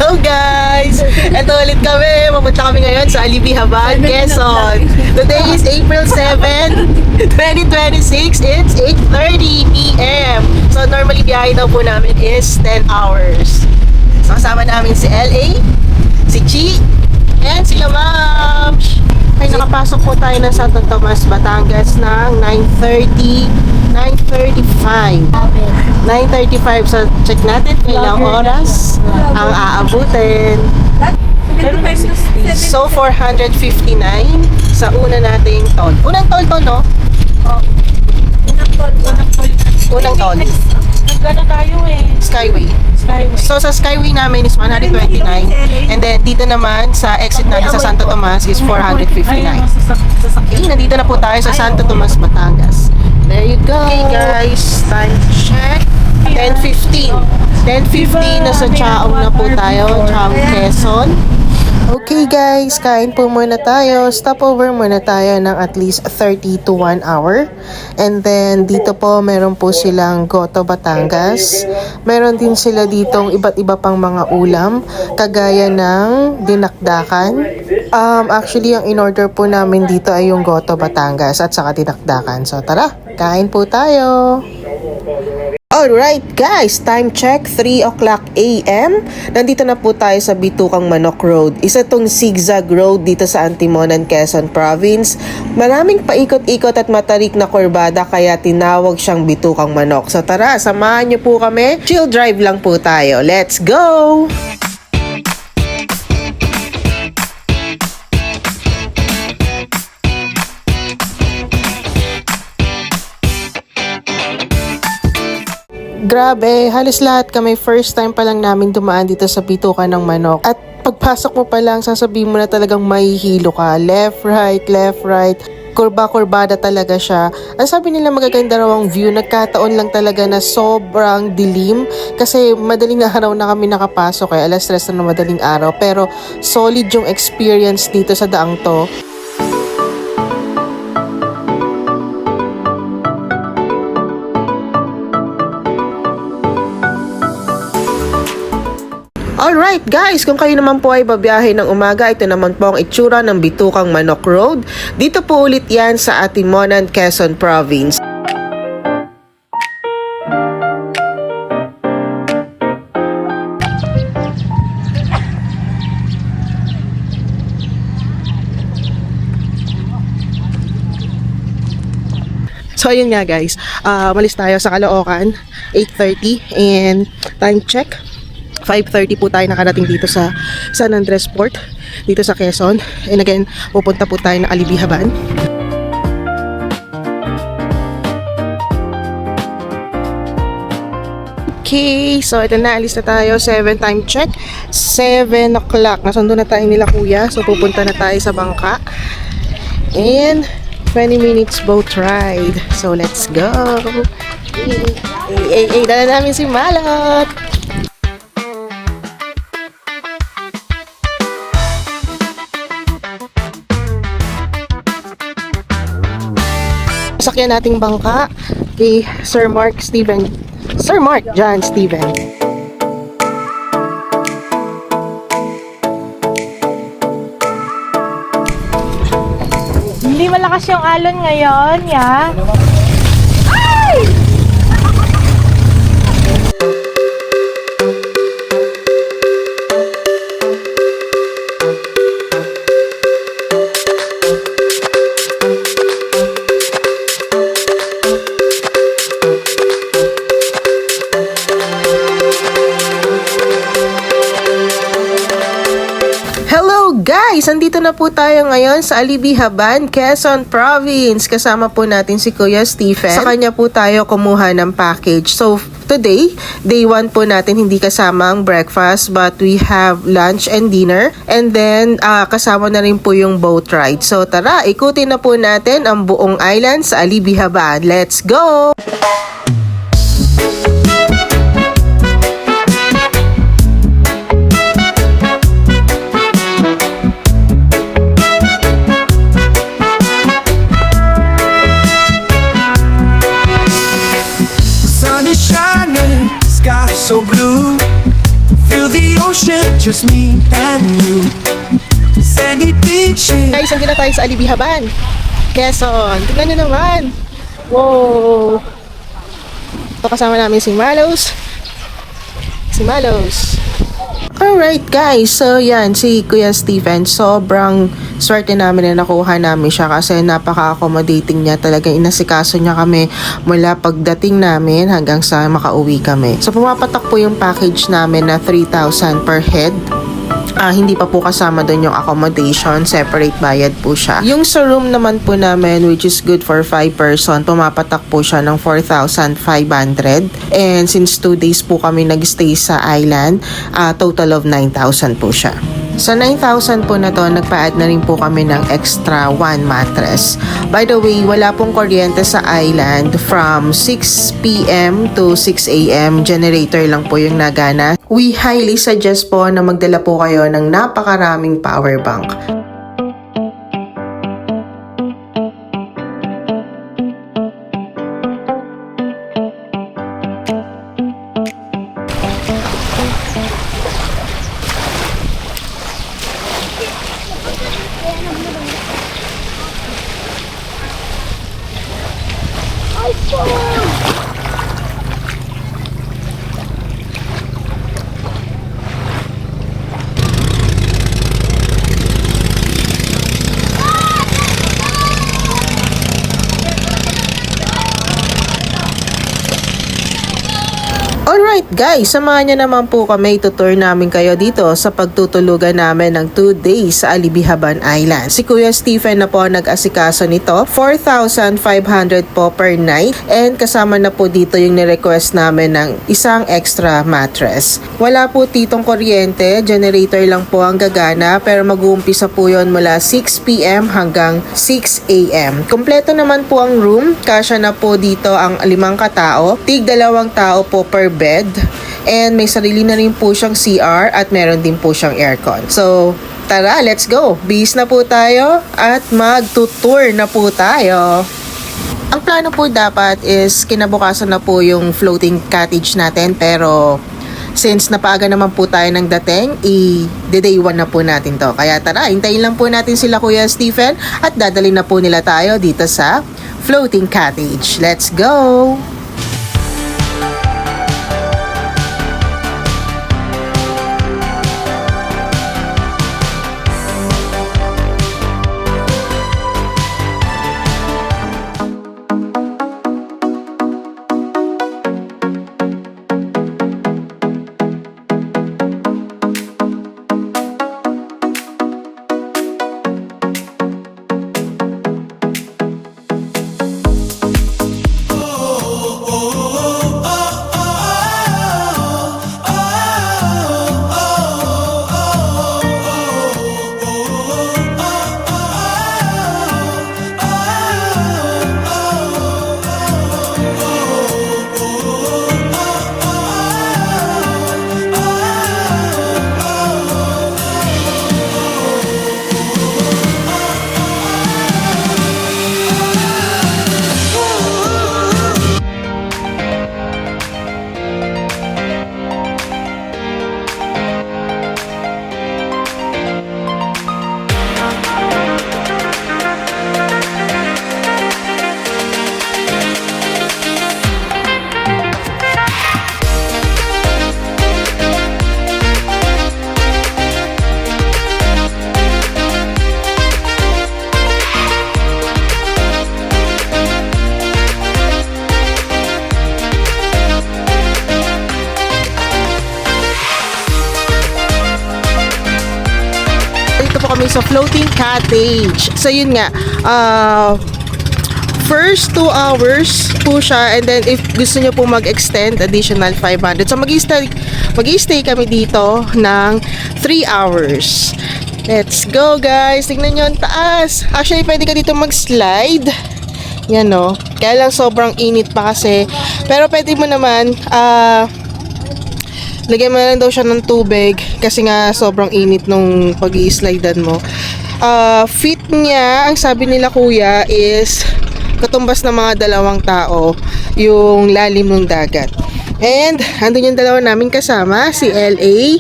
Hello guys! Ito ulit kami. Mapunta kami ngayon sa Alibi Habad, Quezon. Today is April 7, 2026. It's 8:30 p.m. So normally biyahe daw po namin is 10 hours. So kasama namin si LA, si Chi, and si Ma'am. Ay, nakapasok po tayo ng Santo Tomas, Batangas ng 9:35. So check natin kung ilang oras ang aabutin. So 459 sa una nating toll. Unang toll to, no? Unang toll. Nagana tayo eh. Skyway. So sa Skyway namin is 129, and then dito naman sa exit natin sa Santo Tomas is 459. Okay, nandito na po tayo sa Santo Tomas, Batangas. There you go. Okay guys, time check. 10:15. 10:15 nasa Chaong na po tayo, Chaong, Quezon. Okay guys, kain po muna tayo. Stopover muna tayo ng at least 30 to 1 hour. And then dito po meron po silang Goto Batangas. Meron din sila ditong iba't iba pang mga ulam, kagaya ng dinakdakan. Actually ang in-order po namin dito ay yung Goto Batangas at saka dinakdakan. So tara, kain po tayo. Alright guys, time check 3 o'clock AM. Nandito na po tayo sa Bitukang Manok Road. Isa tong zigzag road dito sa Antimonan, Quezon Province. Maraming paikot-ikot at matarik na kurbada kaya tinawag siyang Bitukang Manok. So tara, samahan niyo po kami. Chill drive lang po tayo. Let's go! Grabe, halos lahat kami first time pa lang namin dumaan dito sa Bitukan ng Manok. At pagpasok mo pa lang, sasabihin mo na talagang mahihilo ka. Left, right. Kurba-kurbada talaga siya. Ang sabi nila magaganda raw ang view, nagkataon lang talaga na sobrang dilim. Kasi madaling araw na kami nakapasok eh, alas 3 na madaling araw. Pero solid yung experience dito sa daang to. Alright guys, kung kayo naman po ay babiyahe ng umaga, ito naman po ang itsura ng Bitukang Manok Road. Dito po ulit yan sa Antimonan, Quezon Province. So ayun nga guys, malis tayo sa Caloocan, 8:30, and time check 5:30 po tayo nakarating dito sa San Andres Port, dito sa Quezon. And again, pupunta po tayo ng Alibi Habad. Okay, so ito na, alis na tayo. 7 time check, 7 o'clock. Nasundo na tayo nila kuya, so pupunta na tayo sa bangka. And 20 minutes boat ride. So let's go. Dala namin si Malot. Sakyan nating bangka kay Sir Mark John Steven. Hindi malakas yung alon ngayon, ya. Ay! Guys, andito na po tayo ngayon sa Alibi Habad, Quezon Province. Kasama po natin si Kuya Stephen. Sa kanya po tayo kumuha ng package. So, today, day 1 po natin hindi kasama ang breakfast, but we have lunch and dinner. And then, kasama na rin po yung boat ride. So, tara, ikutin na po natin ang buong island sa Alibi Habad. Let's go! So blue, feel the ocean, just me and you. Sandy beaches. Guys, andito na tayo sa Alibihaban, Quezon. Tignan nyo naman. Wow! Ito kasama namin si Malos. Alright guys, so yan, si Kuya Stephen, sobrang swerte namin na nakuha namin siya kasi napaka-accommodating niya, talagang inasikaso niya kami mula pagdating namin hanggang sa makauwi kami. So pumapatak po yung package namin na 3,000 per head. Hindi pa po kasama doon yung accommodation, separate bayad po siya. Yung sa room naman po namin, which is good for 5 person, pumapatak po siya ng 4,500. And since 2 days po kami nagstay sa island, total of 9,000 po siya. Sa 9,000 po na to, nagpa-add na rin po kami ng extra 1 mattress. By the way, wala pong kuryente sa island from 6 p.m. to 6 a.m. Generator lang po yung nagana. We highly suggest po na magdala po kayo ng napakaraming power bank. Alright guys, samahan nyo naman po kami, tutour namin kayo dito sa pagtutulugan namin ng 2 days sa Alibihaban Island. Si Kuya Stephen na po nag-asikaso nito, 4,500 po per night, and kasama na po dito yung nirequest namin ng isang extra mattress. Wala po titong kuryente, generator lang po ang gagana, pero mag-uumpisa po yun mula 6 p.m. hanggang 6 a.m. Kompleto naman po ang room, kasya na po dito ang 5 katao, tig 2 tao po per bed, and may sarili na rin po siyang CR at meron din po siyang aircon. So, tara, let's go! Bihis na po tayo at mag-tour na po tayo. Ang plano po dapat is kinabukasan na po yung floating cottage natin, pero since napaaga naman po tayo ng dating, i-day 1 na po natin to. Kaya tara, hintayin lang po natin sila Kuya Stephen at dadalhin na po nila tayo dito sa floating cottage. Let's go! Kami sa floating cottage. So yun nga, first 2 hours po siya, and then if gusto nyo po mag-extend, additional 500. So mag-i-stay kami dito ng 3 hours. Let's go guys! Tingnan nyo ang taas. Actually, pwede ka dito mag-slide. Yan no. Kaya lang sobrang init pa kasi. Pero pwede mo naman, lagyan mo na lang daw siya ng tubig kasi nga sobrang init nung pag-i-slidean mo. Fit niya, ang sabi nila kuya, is katumbas ng mga 2 tao yung lalim ng dagat. And andun yung dalawa namin kasama, si LA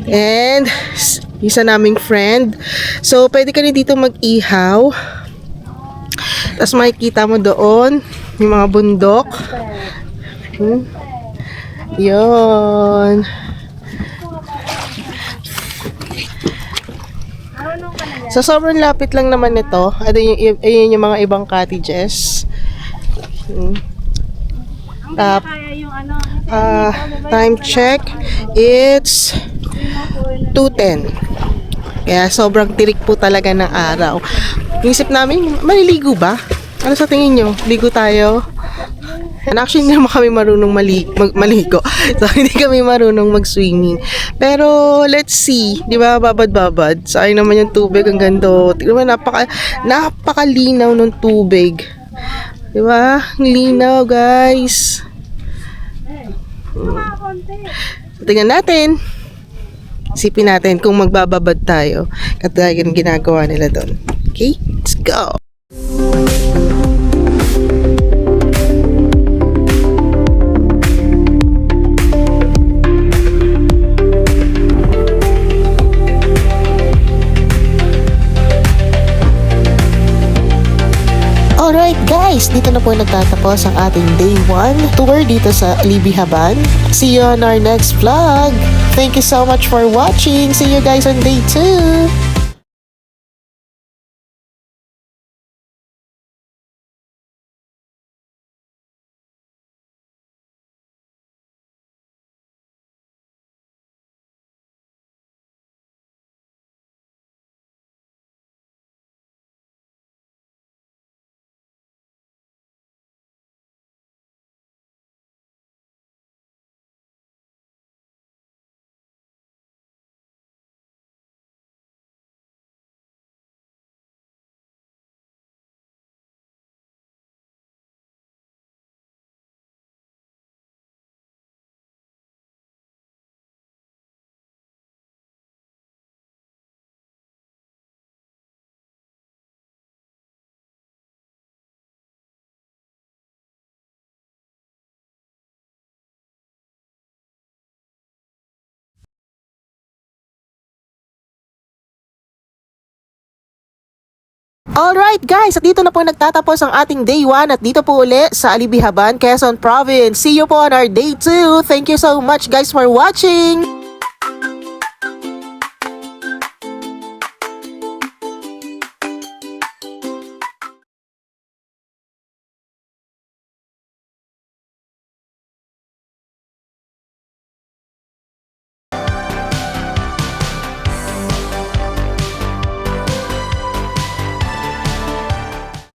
and isa naming friend. So, pwede ka rin dito mag-ihaw. Tapos makikita mo doon yung mga bundok. Yun. So, sobrang lapit lang naman nito. Ayun yung mga ibang cottages. Time check, it's 2:10. Kaya sobrang tirik po talaga ng araw. Isip namin, maliligo ba? Ano sa tingin nyo? Ligo tayo? And actually, hindi naman kami marunong maligo. So, hindi kami marunong mag-swimming. Pero, let's see. Di ba, babad-babad. Sayang naman yung tubig. Ang ganda. Tignan mo, napakalinaw ng tubig. Di ba? Ang linaw, guys. So, tingnan natin. Isipin natin kung magbababad tayo. Katulad yung ginagawa nila doon. Okay? Let's go! Alright guys, dito na po nagtatapos ang ating day 1 tour dito sa Alibi Haban. See you on our next vlog. Thank you so much for watching. See you guys on day 2. Alright guys, at dito na po nagtatapos ang ating day 1 at dito po uli sa Alibi Haban, Quezon Province. See you po on our day 2. Thank you so much guys for watching!